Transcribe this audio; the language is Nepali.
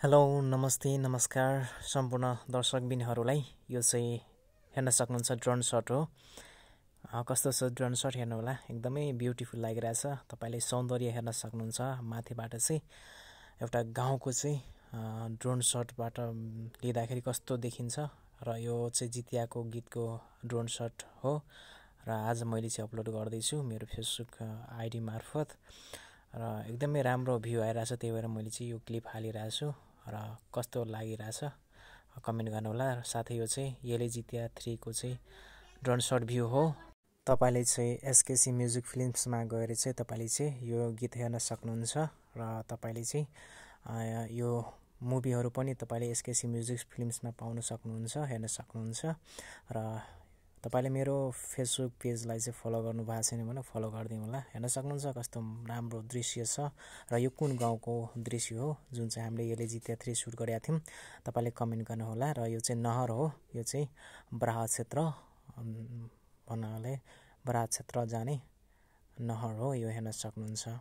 हेलो नमस्ते नमस्कार सम्पूर्ण दर्शकबिनहरूलाई यो चाहिँ हेर्न सक्नुहुन्छ ड्रोन शट हो। कस्तो छ ड्रोन शट हेर्नु होला, एकदमै ब्युटिफुल लागिरहेछ। तपाईले सौन्दर्य हेर्न सक्नुहुन्छ। माथिबाट चाहिँ एउटा गाउँको चाहिँ ड्रोन शटबाट लिँदाखेरि कस्तो देखिन्छ र यो चाहिँ जितियाको गीतको ड्रोन शट हो र आज मैले चाहिँ अपलोड गर्दैछु मेरो फेसबुक आइडी मार्फत र एकदमै राम्रो भ्यू आइरहेछ। त्यही भएर मैले चाहिँ यो क्लिप हालिरहेको छु र कस्तो लागिरहेछ कमेन्ट गर्नुहोला। साथै यो चाहिँ येले जितिया 3 को चाहिँ ड्रोन शट भ्यू हो। तपाईले चाहिँ एसकेसी म्युजिक फिल्म्समा गएर चाहिँ तपाईले चाहिँ यो गीत हेर्न सक्नुहुन्छ र तपाईले चाहिँ यो मुभीहरू पनि तपाईले एसकेसी म्युजिक फिल्म्समा पाउन सक्नुहुन्छ, हेर्न सक्नुहुन्छ। र तपाईले मेरो फेसबुक पेजलाई चाहिँ फलो गर्नु भएको छैन भने फलो गरिदिनु होला। हेर्न सक्नुहुन्छ कस्तो राम्रो दृश्य छ र यो कुन गाउँको दृश्य हो जुन चाहिँ हामीले येले जितिया 3 सुट गरेका थियौं। तपाईले कमेन्ट गर्नु होला। र यो चाहिँ नहर हो, यो चाहिँ बराहा क्षेत्र भन्नाले बराहा क्षेत्र जाने नहर हो, यो हेर्न सक्नुहुन्छ।